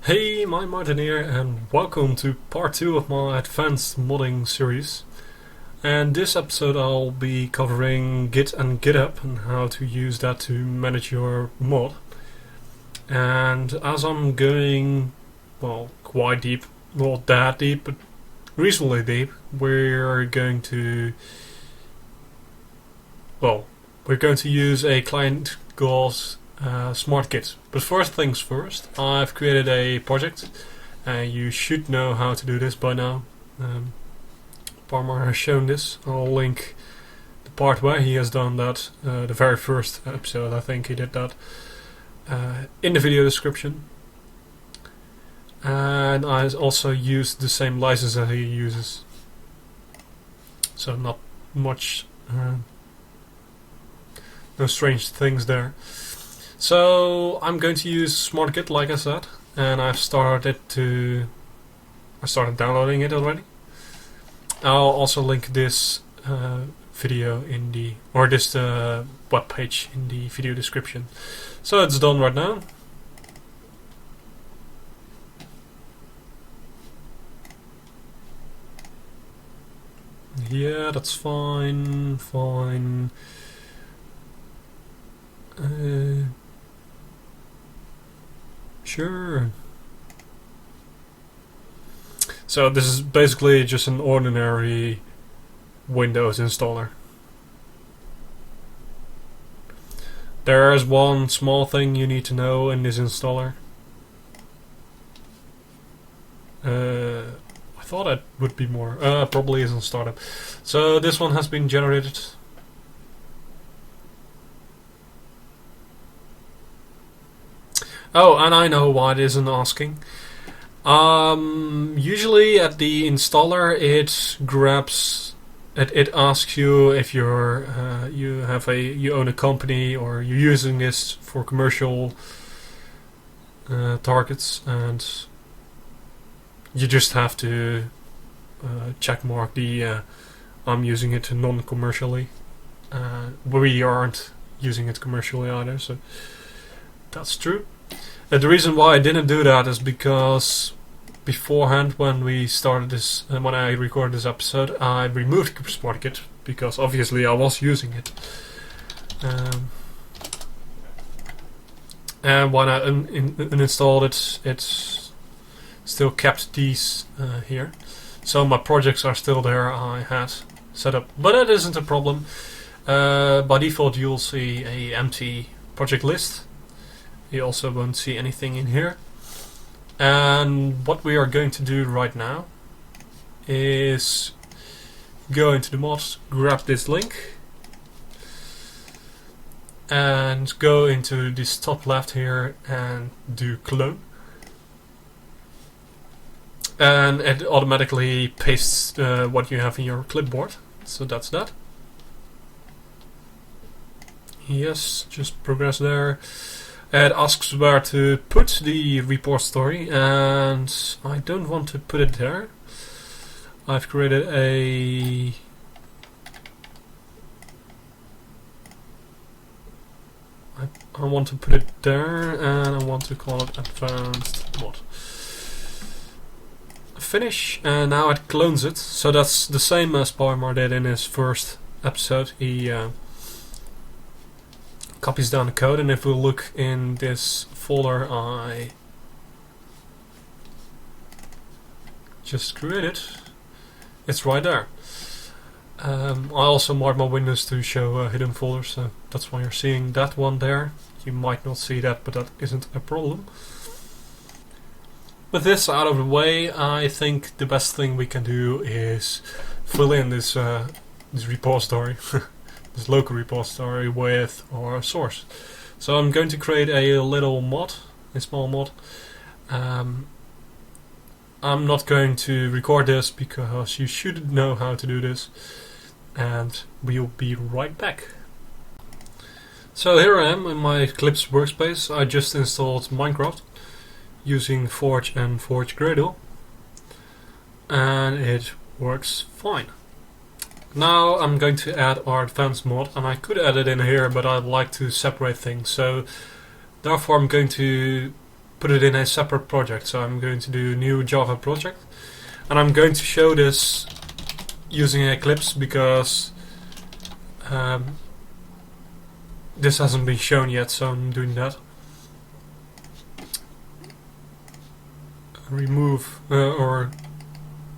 Hey, I'm Martin here, and welcome to part 2 of my advanced modding series. And this episode I'll be covering Git and Github and how to use that to manage your mod. And as I'm going, well, quite deep, not that deep, but reasonably deep, we're going to use a client called SmartGit. But first things first, I've created a project. You should know how to do this by now. Parmar has shown this. I'll link the part where he has done that, the very first episode, I think he did that, in the video description. And I also used the same license that he uses. So not much, no strange things there. So I'm going to use SmartGit, like I said, and I started downloading it already. I'll also link this video in this web page in the video description. So it's done right now. Yeah, that's fine. Sure. So this is basically just an ordinary Windows installer. There is one small thing you need to know in this installer. I thought it would be more. Probably isn't startup. So this one has been generated. Oh, and I know why it isn't asking. Usually at the installer, it asks you if you own a company or you're using this for commercial targets, and you just have to checkmark the I'm using it non-commercially. We aren't using it commercially either, so that's true. The reason why I didn't do that is because beforehand, when we started this, when I recorded this episode, I removed SmartGit because obviously I was using it. And when I uninstalled it, it still kept these here. So my projects are still there. I had set up, but that isn't a problem. By default, you'll see a empty project list. You also won't see anything in here. And what we are going to do right now is go into the mods, grab this link, and go into this top left here and do clone. And it automatically pastes what you have in your clipboard. So that's that. Yes, just progress there. It asks where to put the repository, and I don't want to put it there. I've created I want to put it there, and I want to call it advanced mod. Finish, and now it clones it. So that's the same as Parmar did in his first episode. He copies down the code, and if we look in this folder I just created, it's right there. I also marked my windows to show hidden folders, so that's why you're seeing that one there. You might not see that, but that isn't a problem. With this out of the way, I think the best thing we can do is fill in this repository. This local repository with our source. So I'm going to create a little mod, a small mod. I'm not going to record this because you should know how to do this, and we'll be right back. So here I am in my Eclipse workspace. I just installed Minecraft using Forge and Forge Gradle, and it works fine. Now I'm going to add our advanced mod, and I could add it in here, but I'd like to separate things, so therefore I'm going to put it in a separate project. So I'm going to do a new Java project, and I'm going to show this using Eclipse because this hasn't been shown yet, so I'm doing that. Remove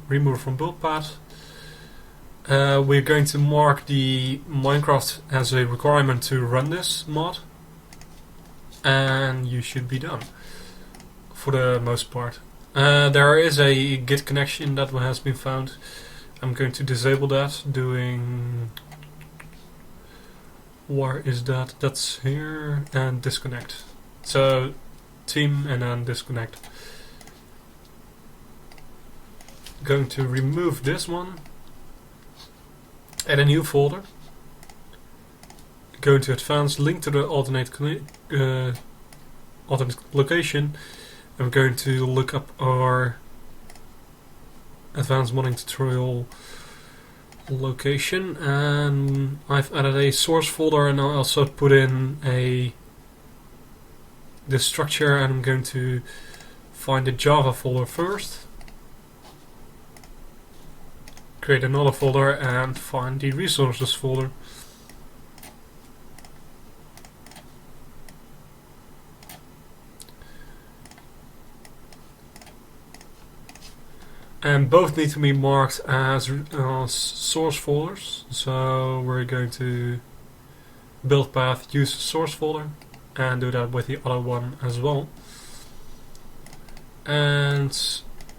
remove from build path. We're going to mark the Minecraft as a requirement to run this mod, and you should be done for the most part. There is a Git connection that has been found. I'm going to disable that, doing... where is that? That's here, and disconnect. So team and then disconnect. Going to remove this one, add a new folder, go to advanced, link to the alternate location. I'm going to look up our advanced modding tutorial location, and I've added a source folder, and I also put in this structure, and I'm going to find the Java folder first, create another folder, and find the resources folder. And both need to be marked as source folders. So we're going to build path, use source folder, and do that with the other one as well. And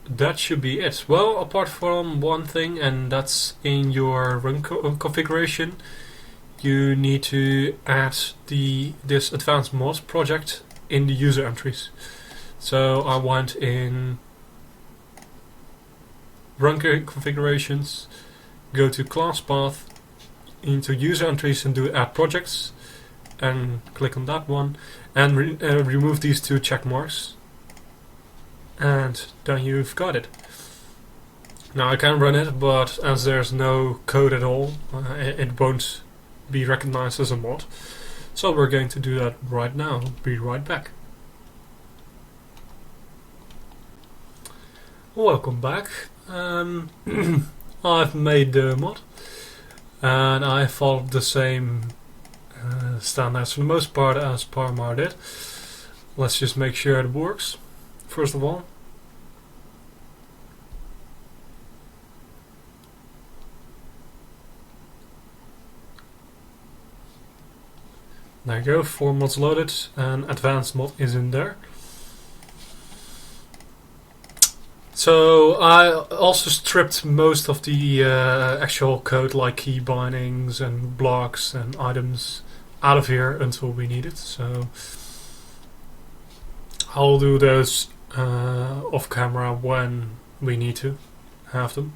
that should be it. Well, apart from one thing, and that's in your run configuration, you need to add this advanced mod project in the user entries. So I went in run configurations, go to class path, into user entries and do add projects, and click on that one, and remove these two check marks, and then you've got it. Now I can run it, but as there's no code at all, it won't be recognized as a mod. So we're going to do that right now. Be right back. Welcome back. I've made the mod, and I followed the same standards for the most part as Parmar did. Let's just make sure it works, first of all. There you go, 4 mods loaded, and advanced mod is in there. So I also stripped most of the actual code, like key bindings and blocks and items, out of here until we need it. So I'll do those off camera when we need to have them.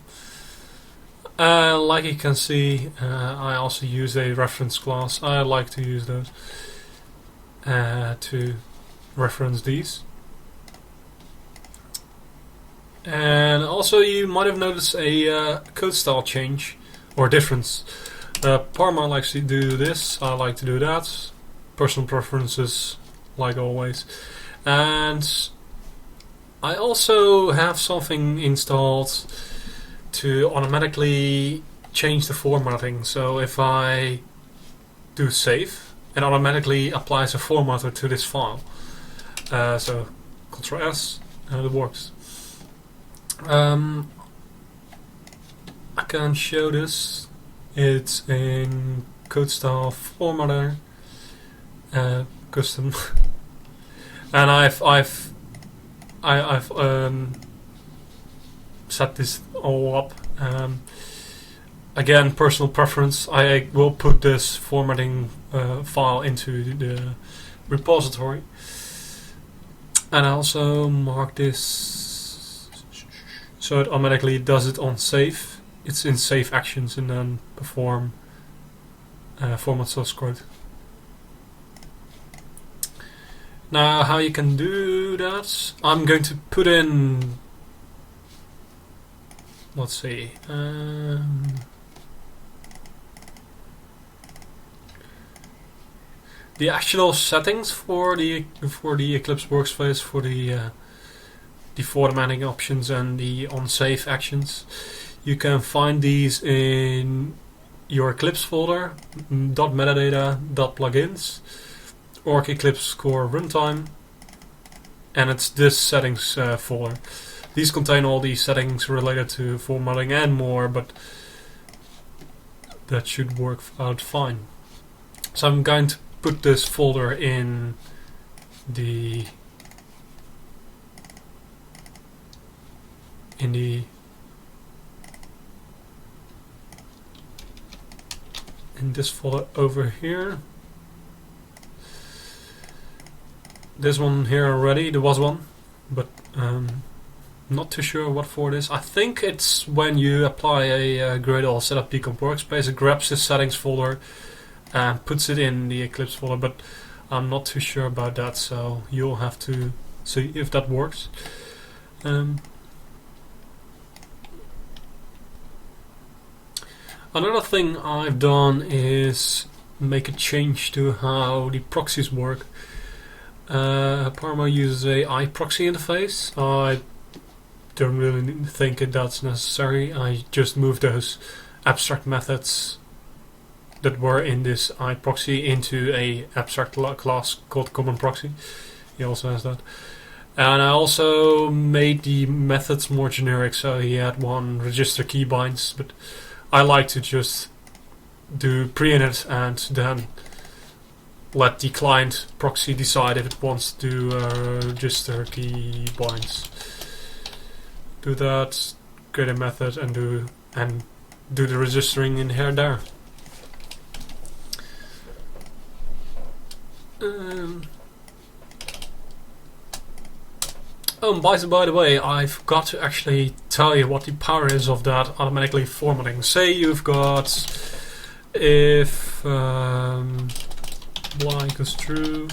Like you can see, I also use a reference class. I like to use those to reference these. And also you might have noticed a code style change or difference. Parma likes to do this, I like to do that. Personal preferences, like always. And I also have something installed to automatically change the formatting. So if I do save, it automatically applies a formatter to this file. So Ctrl S, and it works. I can show this. It's in code style formatter, custom, and I've set this all up. Again, personal preference. I will put this formatting file into the repository, and I also mark this. So it automatically does it on save. It's in save actions and then perform format source code. Now how you can do that, I'm going to put in, let's see, the The actual settings for the Eclipse workspace, for the formatting options and the on-save actions, you can find these in your Eclipse folder, .metadata, .plugins, org Eclipse core runtime, and it's this settings folder. These contain all the settings related to formatting and more, but that should work out fine. So I'm going to put this folder in the in this folder over here. This one here already, there was one, but not too sure what for it is. I think it's when you apply a Gradle setup decomp workspace, it grabs this settings folder and puts it in the Eclipse folder, but I'm not too sure about that, so you'll have to see if that works. Another thing I've done is make a change to how the proxies work. Parma uses a iProxy interface. I don't really think that's necessary. I just moved those abstract methods that were in this iProxy into a abstract class called common proxy. He also has that. And I also made the methods more generic, so he had one register keybinds, but I like to just do pre-init and then let the client proxy decide if it wants to do register keybinds. Do that, create a method and do the registering in here there. By the way, I forgot to actually tell you what the power is of that automatically formatting. Say you've got, if blah equals true,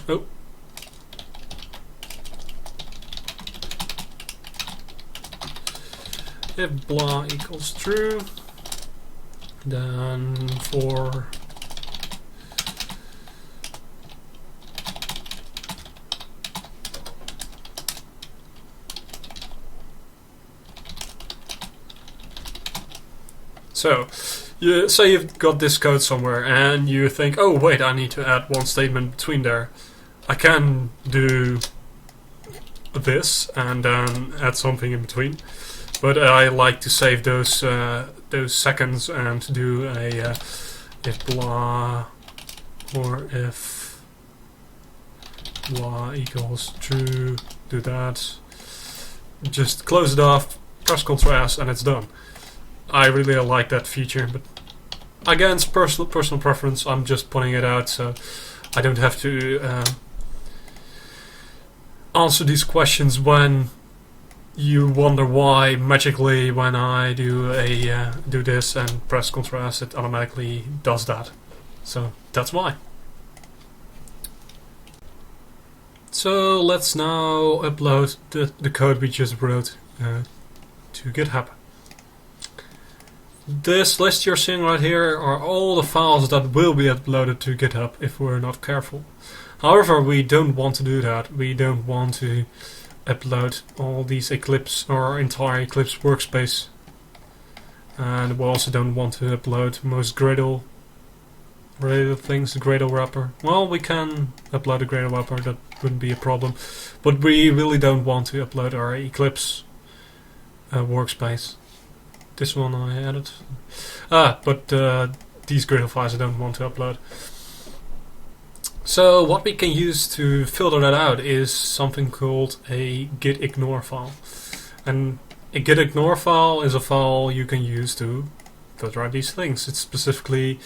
if blah equals true, then for so, you say you've got this code somewhere and you think, oh wait, I need to add one statement between there. I can do this and then add something in between, but I like to save those seconds and do a if blah or if blah equals true, do that. Just close it off, press Ctrl S, and it's done. I really like that feature, but again, it's personal preference. I'm just putting it out so I don't have to answer these questions when you wonder why magically when I do do this and press Ctrl S, it automatically does that. So that's why. So let's now upload the code we just wrote to GitHub. This list you're seeing right here are all the files that will be uploaded to GitHub if we're not careful. However, we don't want to do that. We don't want to upload all these Eclipse or our entire Eclipse workspace. And we also don't want to upload most Gradle related things, the Gradle wrapper. Well, we can upload a Gradle wrapper, that wouldn't be a problem. But we really don't want to upload our Eclipse workspace. This one I added. But these Gradle files I don't want to upload. So what we can use to filter that out is something called a Gitignore file. And a Gitignore file is a file you can use to filter out these things. It's specifically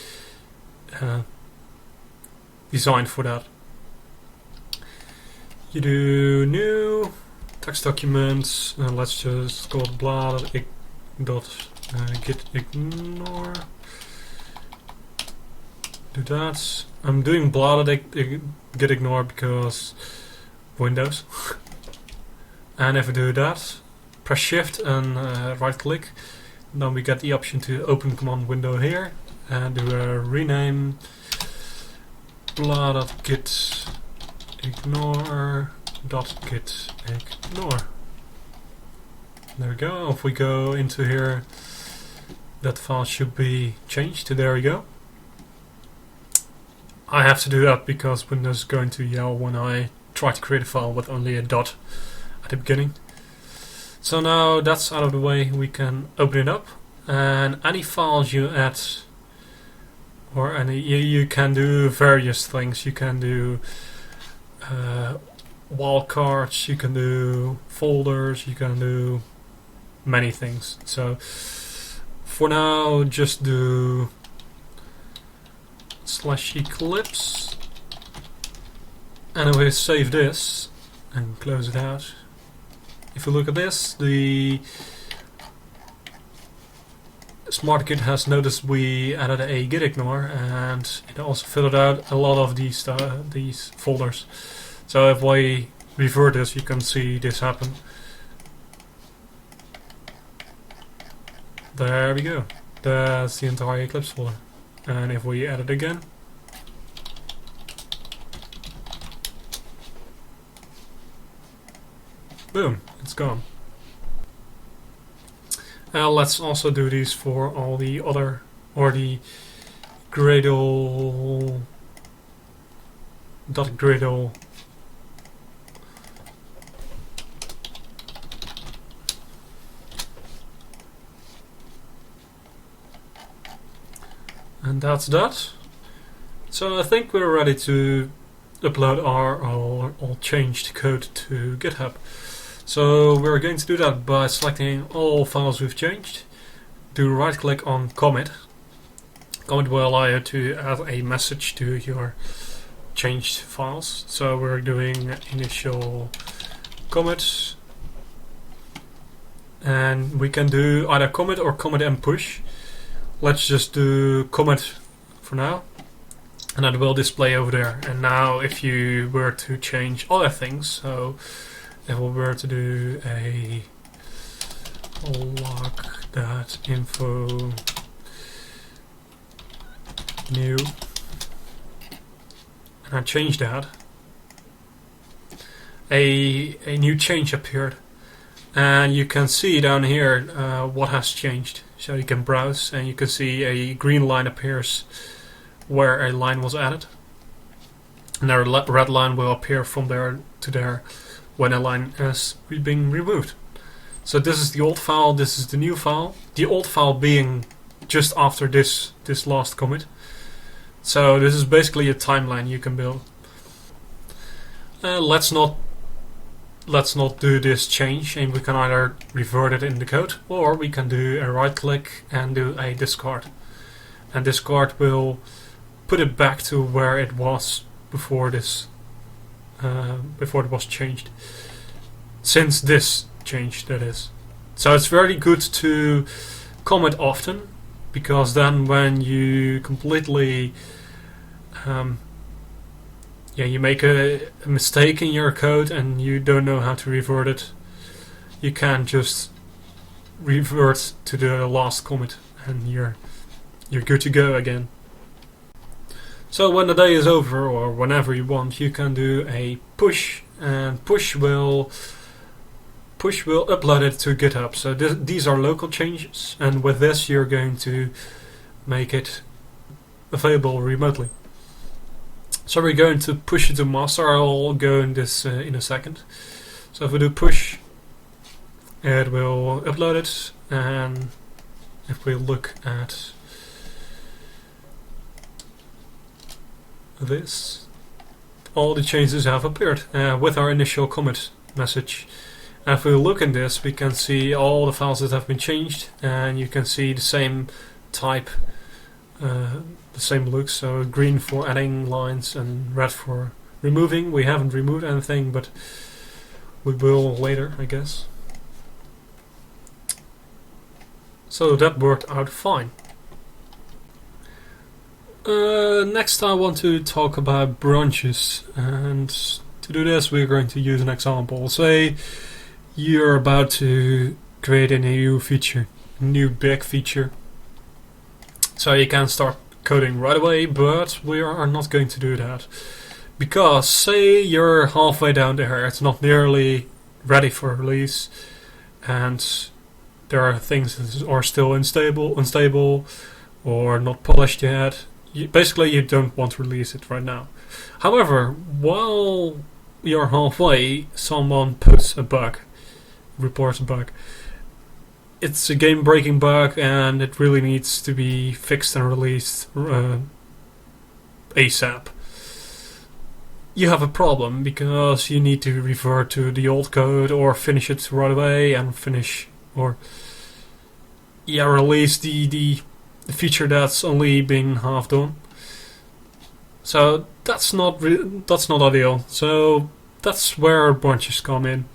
designed for that. You do new text document, and let's just call it blah.gitignore. Do that. I'm doing blah.gitignore because Windows. And if I do that, press Shift and right click, then we get the option to open command window here and do a rename blah.gitignore.gitignore. There we go. If we go into here, that file should be changed to there we go. I have to do that because Windows is going to yell when I try to create a file with only a dot at the beginning. So now that's out of the way, we can open it up, and any files you add, or any you can do various things. You can do wildcards, you can do folders, you can do many things. So for now, just do /eclipse, and we save this and close it out. If you look at this, the SmartGit has noticed we added a Gitignore, and it also filtered out a lot of these folders. So if we revert this, you can see this happen. There we go. That's the entire Eclipse folder. And if we add it again, boom, it's gone. Let's also do these for all the other, or the Gradle and that's that. So I think we're ready to upload our all changed code to GitHub. So we're going to do that by selecting all files we've changed. Do right click on commit. Commit will allow you to add a message to your changed files. So we're doing initial commit, and we can do either commit or commit and push. Let's just do commit for now, and that will display over there. And now if you were to change other things, so if we were to do a log.info new, and I changed that, a new change appeared, and you can see down here what has changed. So you can browse, and you can see a green line appears where a line was added, and a red line will appear from there to there when a line is being removed. So this is the old file, this is the new file. The old file being just after this last commit. So this is basically a timeline you can build. Let's not do this change, and we can either revert it in the code, or we can do a right click and do a discard. And discard will put it back to where it was before this, before it was changed. Since this changed, that is. So it's very good to commit often, because then when you completely you make a mistake in your code and you don't know how to revert it, you can just revert to the last commit and you're good to go again. So when the day is over, or whenever you want, you can do a push, and push will upload it to GitHub. So these are local changes, and with this you're going to make it available remotely. So we're going to push it to master. I'll go in this in a second. So if we do push, it will upload it, and if we look at this, all the changes have appeared with our initial commit message. And if we look in this, we can see all the files that have been changed, and you can see the same type, the same look. So green for adding lines and red for removing. We haven't removed anything, but we will later, I guess. So that worked out fine. Next I want to talk about branches, and to do this we're going to use an example. Say you're about to create a new feature, new big feature. So you can start coding right away, but we are not going to do that. Because say you're halfway down there, it's not nearly ready for release, and there are things that are still unstable, or not polished yet. Basically, you don't want to release it right now. However, while you're halfway, someone puts a bug, reports a bug. It's a game-breaking bug, and it really needs to be fixed and released ASAP. You have a problem because you need to revert to the old code or finish it right away and release the feature that's only been half done. So that's not ideal. So that's where branches come in.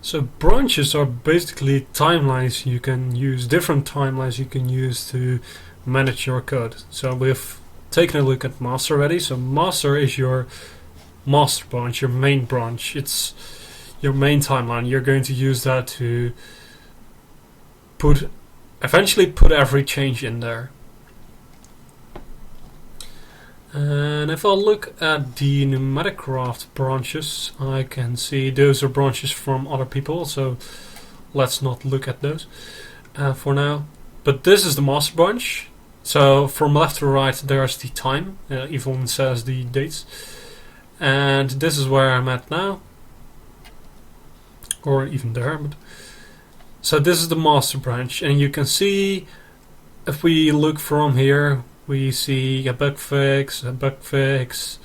So branches are basically timelines you can use, different timelines you can use to manage your code. So we've taken a look at master already. So master is your master branch, your main branch. It's your main timeline. You're going to use that to eventually put every change in there. And if I look at the pneumatic craft branches, I can see those are branches from other people, so let's not look at those for now. But this is the master branch. So from left to right there's the time, even says the dates. And this is where I'm at now. Or even there. So this is the master branch, and you can see if we look from here, we see a bug fix, a bug fix,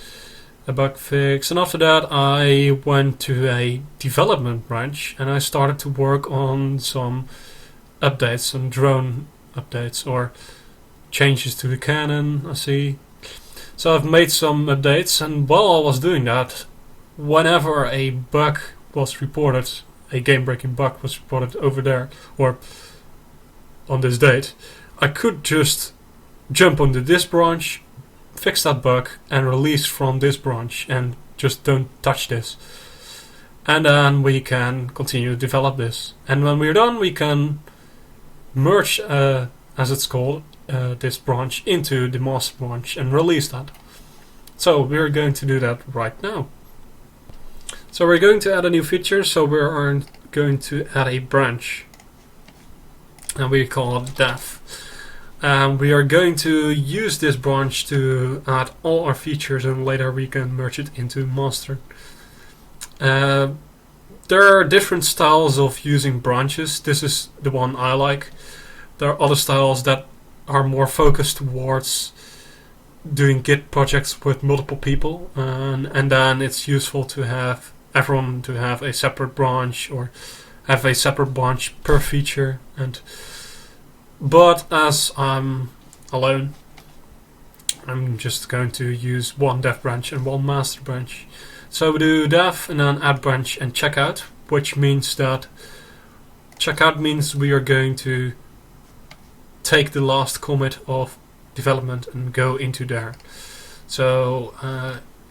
a bug fix, and after that I went to a development branch and I started to work on some updates, some drone updates or changes to the cannon, I see. So I've made some updates, and while I was doing that, whenever a bug was reported, a game-breaking bug was reported over there or on this date, I could just jump onto this branch, fix that bug, and release from this branch, and just don't touch this. And then we can continue to develop this. And when we're done, we can merge, as it's called, this branch into the master branch and release that. So we're going to do that right now. So we're going to add a new feature, so we're going to add a branch. And we call it dev. We are going to use this branch to add all our features, and later we can merge it into master. There are different styles of using branches. This is the one I like. There are other styles that are more focused towards doing Git projects with multiple people, and then it's useful to have everyone to have a separate branch or have a separate branch per feature. But as I'm alone, I'm just going to use one dev branch and one master branch. So we do dev and then add branch and checkout, which means that checkout means we are going to take the last commit of development and go into there. So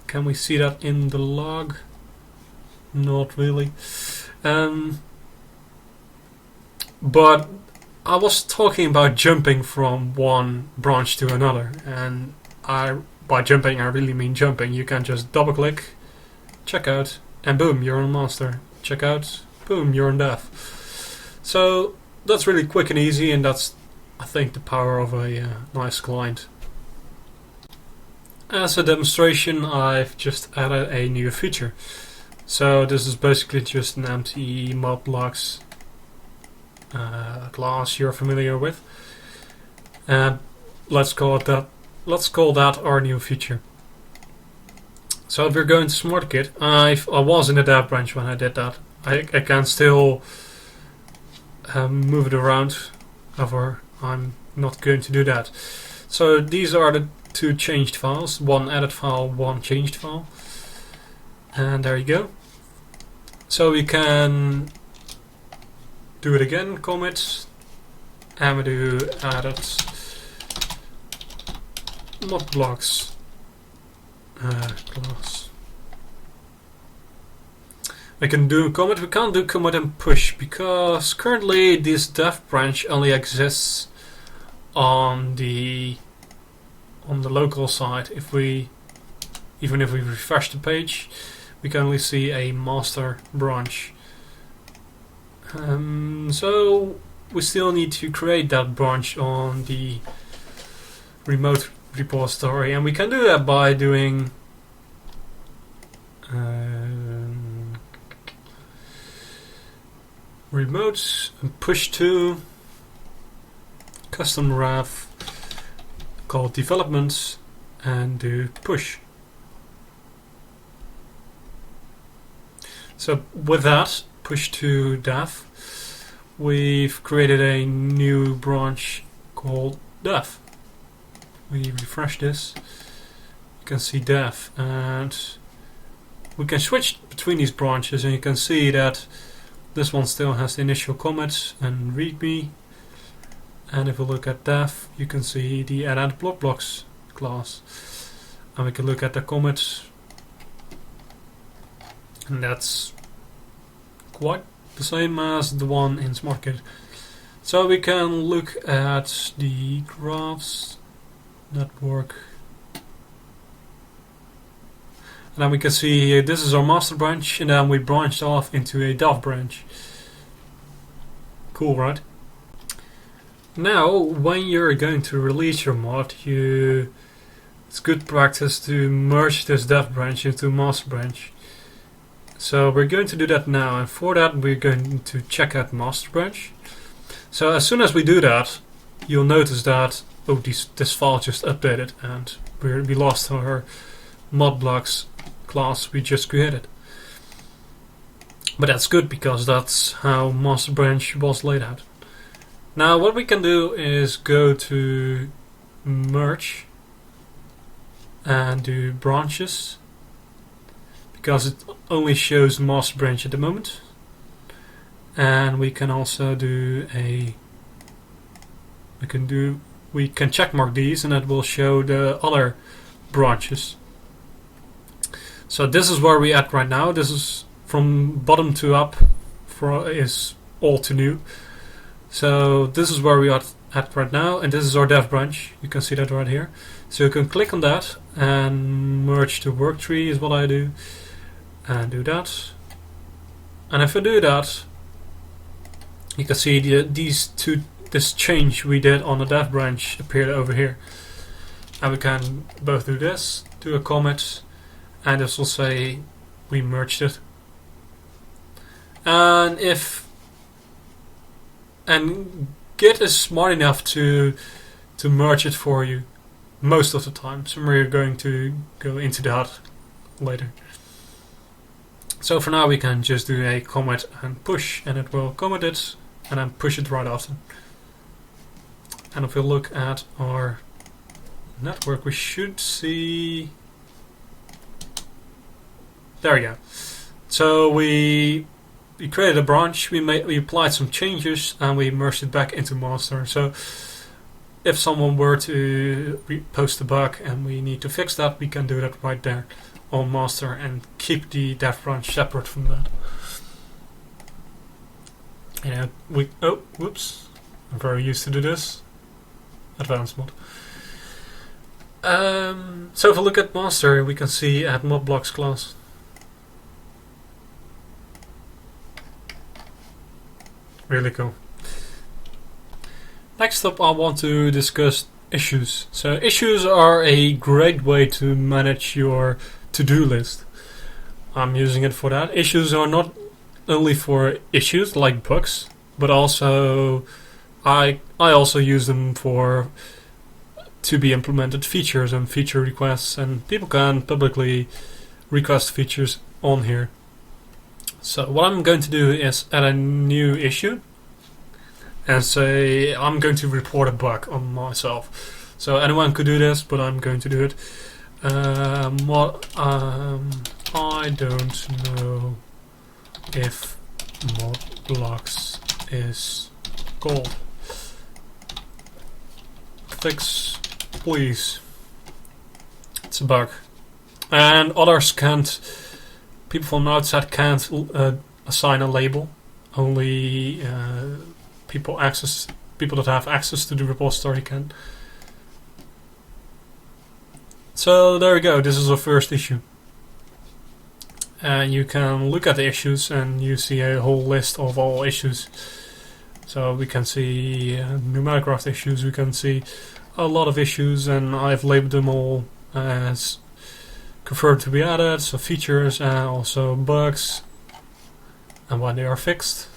can we see that in the log? Not really. But I was talking about jumping from one branch to another, and by jumping I really mean jumping. You can just double click, check out, and boom, you're on master. Check out, boom, you're on dev. So that's really quick and easy, and that's, I think, the power of a nice client. As a demonstration, I've just added a new feature. So this is basically just an empty mod blocks class you're familiar with, and let's call that our new feature. So if we're going to SmartKit, I was in the dev branch when I did that. I can still move it around, however I'm not going to do that. So these are the two changed files, one added file, one changed file, and there you go. So we can do it again, commit, and we do added mod blocks class. We can do commit. We can't do commit and push because currently this dev branch only exists on the on the local side, even if we refresh the page, we can only see a master branch. So we still need to create that branch on the remote repository, and we can do that by doing remote push to custom ref called developments and do push. So with that push to dev, we've created a new branch called dev. We refresh this, you can see dev, and we can switch between these branches, and you can see that this one still has the initial commit and readme. And if we look at dev, you can see the add block blocks class, and we can look at the commit, and that's quite the same as the one in SmartKit. So we can look at the graphs network, and then we can see here, this is our master branch, and then we branched off into a dev branch. Cool, right? Now, when you're going to release your mod, it's good practice to merge this dev branch into master branch. So we're going to do that now, and for that we're going to check out master branch. So as soon as we do that, you'll notice that this file just updated, and we lost our mod blocks class we just created. But that's good, because that's how master branch was laid out. Now what we can do is go to merge and do branches, because it only shows master branch at the moment. And we can also do we can checkmark these, and it will show the other branches. So this is where we at right now. This is from bottom to up is all to new. So this is where we are at right now, and this is our dev branch. You can see that right here. So you can click on that and merge to work tree is what I do, and do that. And if I do that, you can see this change we did on the dev branch appeared over here. And we can both do this, do a commit, and this will say we merged it. And Git is smart enough to merge it for you most of the time. So we're going to go into that later. So for now we can just do a commit and push, and it will commit it and then push it right after. And if we look at our network, we should see, there we go. So we created a branch, we applied some changes, and we merged it back into master. So if someone were to post a bug and we need to fix that, we can do that right there on master and keep the dev branch separate from that. And whoops, I'm very used to do this. Advanced mode. So if we look at master, we can see add mod blocks class. Really cool. Next up, I want to discuss issues. So issues are a great way to manage your to-do list. I'm using it for that. Issues are not only for issues like bugs, but also I also use them for to be implemented features and feature requests, and people can publicly request features on here. So what I'm going to do is add a new issue and say I'm going to report a bug on myself. So anyone could do this, but I'm going to do it. I don't know if mod blocks is gold. Fix, please. It's a bug, and others can't. People from outside can't assign a label. Only people that have access to the repository can. So there you go, this is our first issue. And you can look at the issues and you see a whole list of all issues. So we can see Numericraft issues, we can see a lot of issues, and I've labeled them all as preferred to be added, so features and also bugs and when they are fixed.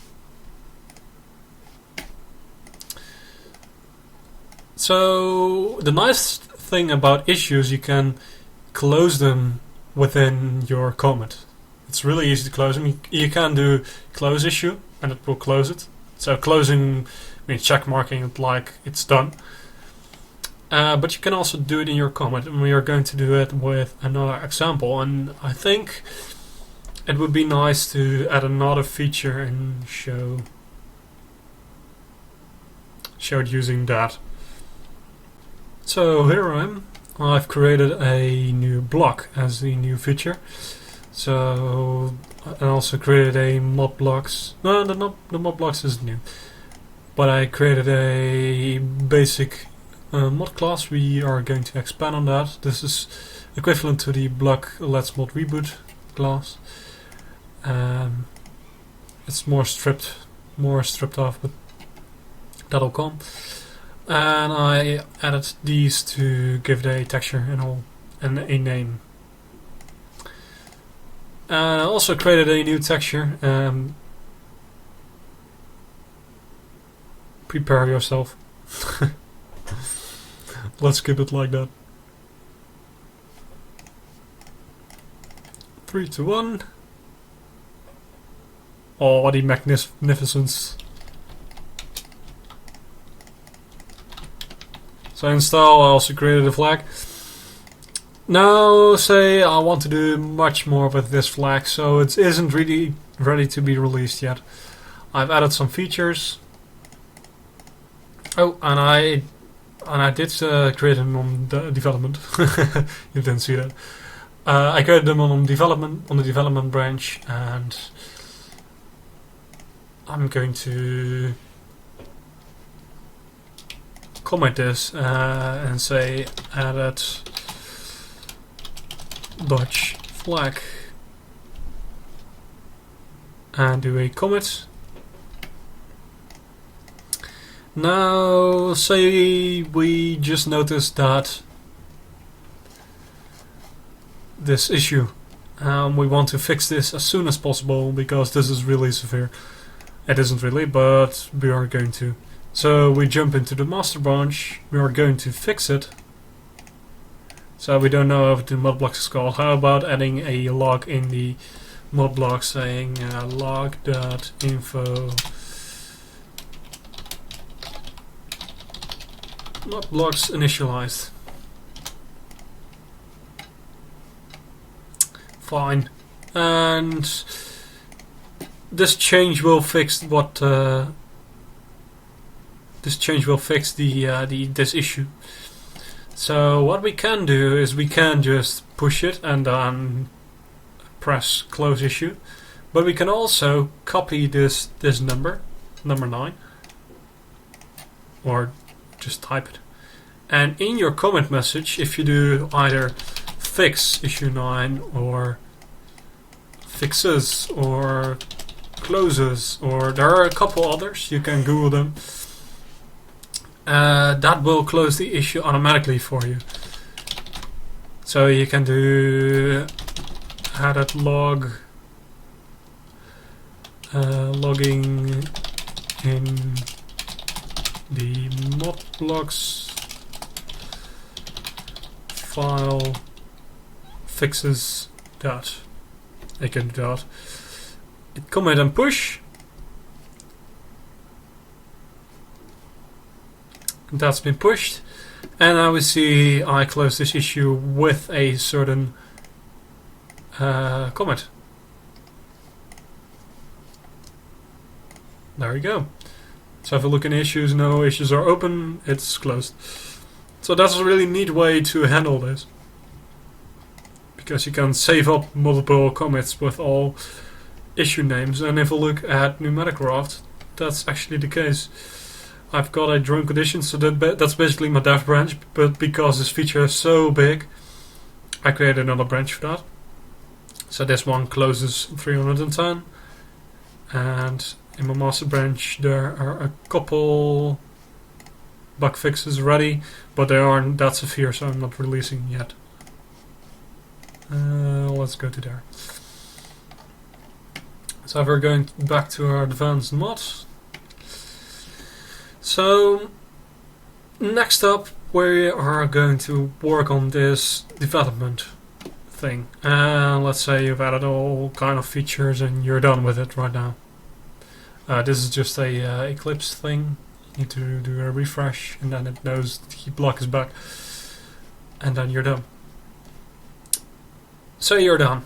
So the nice thing about issues, you can close them within your comment. It's really easy to close them. You can do close issue and it will close it. So closing means check marking it like it's done. But you can also do it in your comment, and we are going to do it with another example. And I think it would be nice to add another feature and show it using that. So here I am. I've created a new block as the new feature. So I also created a mod blocks. No, the mod blocks is new. But I created a basic mod class. We are going to expand on that. This is equivalent to the block Let's Mod Reboot class. It's more stripped off, but that'll come. And I added these to give it a texture and all, and a name. I also created a new texture. Prepare yourself. Let's keep it like that. 3, 2, 1. Oh, the magnificence. So install, I also created a flag. Now say I want to do much more with this flag, so it isn't really ready to be released yet. I've added some features. Oh, and I did create them on the development. You didn't see that. I created them on the development branch, and I'm going to comment this and say added Dutch flag and do a commit. Now say we just noticed that this issue, we want to fix this as soon as possible because this is really severe. It isn't really, but we are going to. So we jump into the master branch, we are going to fix it. So we don't know if the mod blocks is called. How about adding a log in the mod block saying log.info mod blocks initialized. Fine. And this change will fix what this issue. So what we can do is we can just push it and then press close issue, but we can also copy this number 9, or just type it, and in your comment message, if you do either fix issue 9 or fixes or closes, or there are a couple others, you can Google them. That will close the issue automatically for you. So you can do added log logging in the mod blocks file fixes that. I can do that. Commit and push. That's been pushed, and now we see I close this issue with a certain comment. There we go. So if I look in issues, no issues are open, it's closed. So that's a really neat way to handle this, because you can save up multiple commits with all issue names. And if I look at Numericraft, that's actually the case. I've got a drone condition, so that's basically my dev branch, but because this feature is so big, I created another branch for that. So this one closes 310, and in my master branch there are a couple bug fixes ready, but they aren't that severe, so I'm not releasing yet. Let's go to there. So we're going back to our advanced mods. So next up we are going to work on this development thing. Let's say you've added all kind of features and you're done with it right now. This is just a Eclipse thing. You need to do a refresh and then it knows the block is back, and then you're done. So you're done.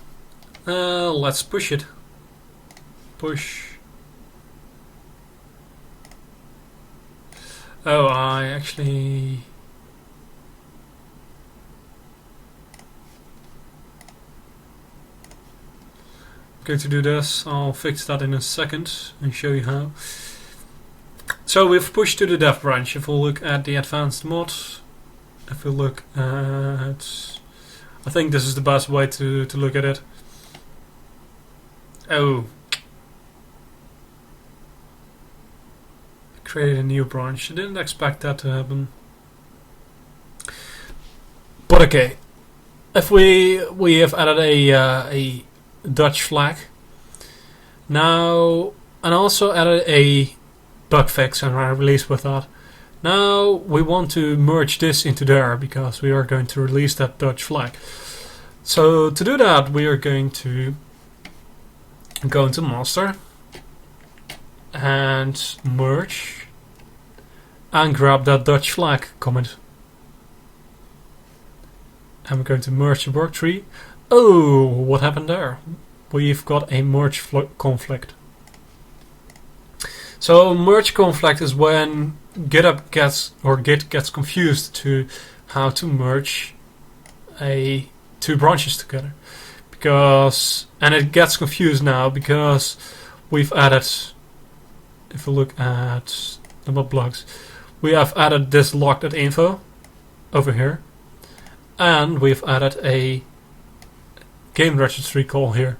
Let's push it. Push. Oh, I actually... going to do this. I'll fix that in a second and show you how. So we've pushed to the dev branch. If we look at the advanced mod, if we look at... I think this is the best way to look at it. Oh. Create a new branch. I didn't expect that to happen. But okay. If we have added a Dutch flag now, and also added a bug fix and I released with that. Now we want to merge this into there because we are going to release that Dutch flag. So to do that we are going to go into master and merge and grab that Dutch flag comment. And we're going to merge the work tree. Oh, what happened there? We've got a merge conflict. So merge conflict is when Git gets confused to how to merge two branches together. And it gets confused now because we've added, if we look at the mod blocks, we have added this log.info over here, and we've added a game registry call here,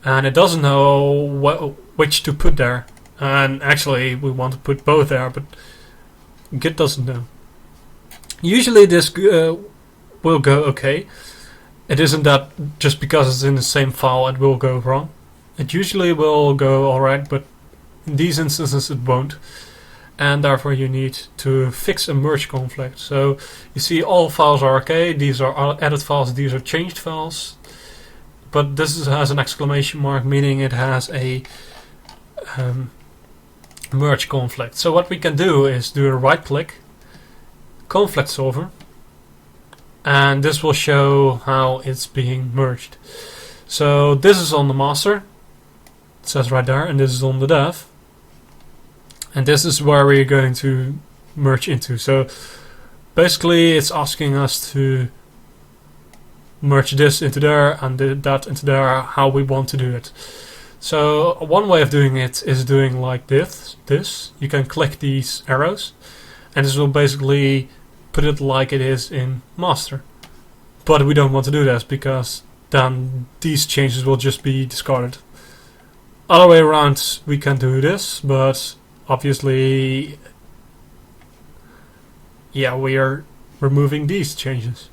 and it doesn't know which to put there. And actually we want to put both there, but Git doesn't know. Usually this will go okay. It isn't that just because it's in the same file it will go wrong. It usually will go alright, but in these instances it won't. And therefore you need to fix a merge conflict. So you see all files are okay, these are added files, these are changed files. But this has an exclamation mark, meaning it has a merge conflict. So what we can do is do a right click, conflict solver, and this will show how it's being merged. So this is on the master, it says right there, and this is on the dev, and this is where we're going to merge into. So basically it's asking us to merge this into there and that into there, how we want to do it. So one way of doing it is doing like this. You can click these arrows and this will basically put it like it is in master. But we don't want to do this because then these changes will just be discarded. Other way around we can do this, but obviously we are removing these changes.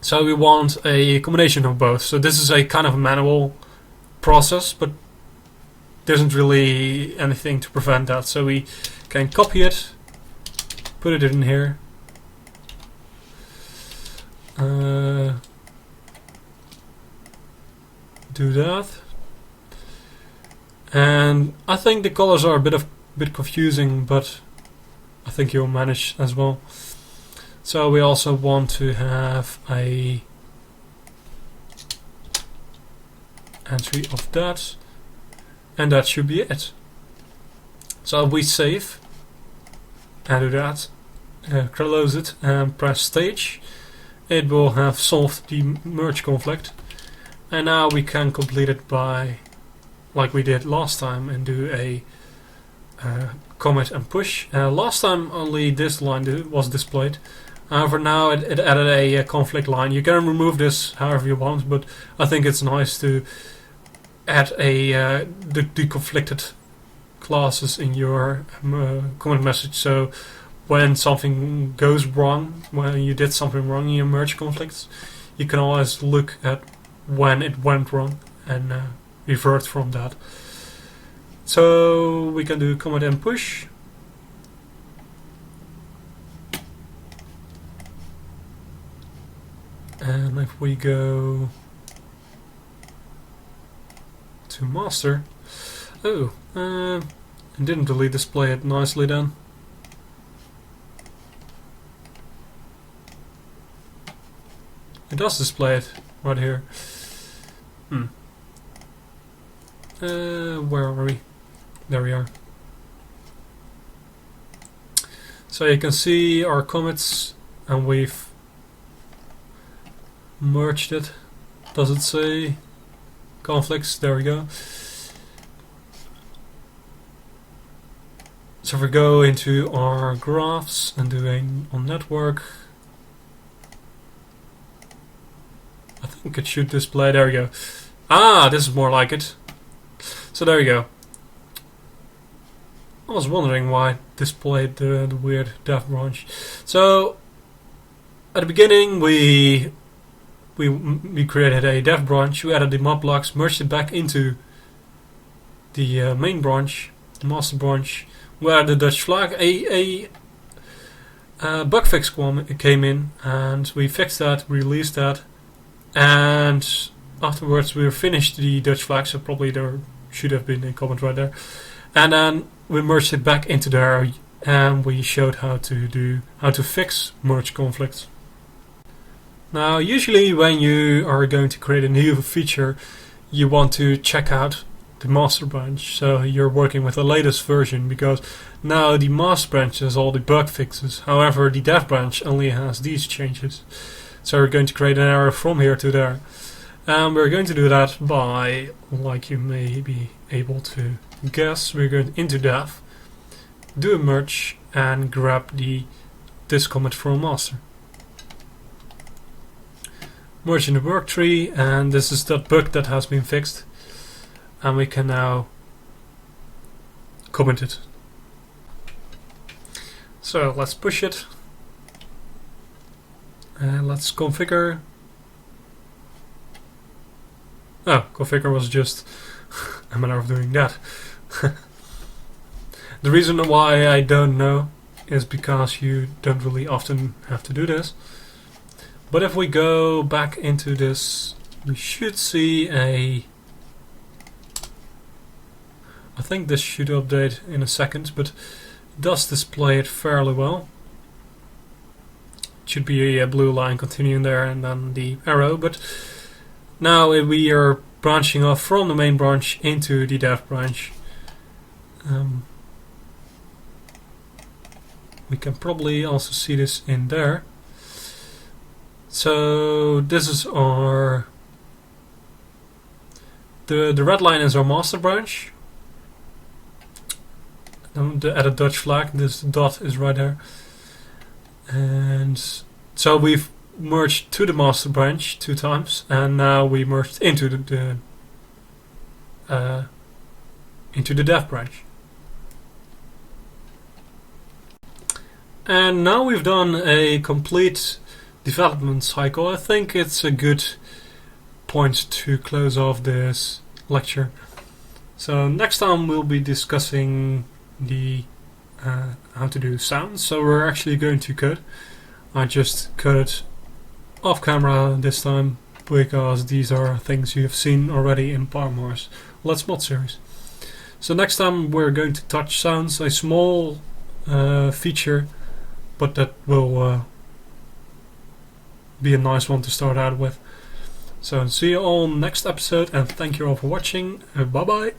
So we want a combination of both. So this is a kind of a manual process, but there isn't really anything to prevent that. So we can copy it, put it in here. Do that. And I think the colors are a bit confusing, but I think you'll manage as well. So we also want to have a entry of that, and that should be it. So we save and do that, close it and press stage. It will have solved the merge conflict, and now we can complete it by, like we did last time, and do a commit and push. Last time only this line was displayed. However, now it added a conflict line. You can remove this however you want, but I think it's nice to add the conflicted classes in your comment message. So when something goes wrong, when you did something wrong in your merge conflicts, you can always look at when it went wrong and revert from that. So we can do command and push. And if we go to master, it didn't really display it nicely then. It does display it right here. Where are we? There we are. So you can see our commits, and we've merged it. Does it say conflicts? There we go. So if we go into our graphs and doing on network, I think it should display. There we go. Ah, this is more like it. So there you go. I was wondering why it displayed the weird dev branch. So at the beginning we created a dev branch. We added the mod blocks, merged it back into the main branch, the master branch, where the Dutch flag. A bug fix came in, and we fixed that, released that, and afterwards we finished the Dutch flag. So probably there should have been a comment right there, and then we merged it back into there, and we showed how to fix merge conflicts. Now, usually when you are going to create a new feature, you want to check out the master branch. So you're working with the latest version, because now the master branch has all the bug fixes. However, the dev branch only has these changes. So we're going to create an arrow from here to there. And we're going to do that by, like you may be able to guess, we're going into dev, do a merge, and grab this commit from master. Merge in the work tree, and this is that bug that has been fixed, and we can now comment it. So let's push it, and let's configure. Oh, configure was just a matter of doing that. The reason why I don't know is because you don't really often have to do this. But if we go back into this, we should see I think this should update in a second, but it does display it fairly well. It should be a blue line continuing there and then the arrow, but now we are branching off from the main branch into the dev branch. We can probably also see this in there. So this is our the red line is our master branch. The added Dutch flag, this dot is right there. And so we've merged to the master branch 2 times, and now we merged into the dev branch. And now we've done a complete development cycle. I think it's a good point to close off this lecture. So next time we'll be discussing the how to do sounds. So we're actually going to code. I just coded off camera this time because these are things you have seen already in Parmore's Let's Mod series. So next time we're going to touch sounds, a small feature, but that will be a nice one to start out with. So see you all next episode, and thank you all for watching. Bye bye.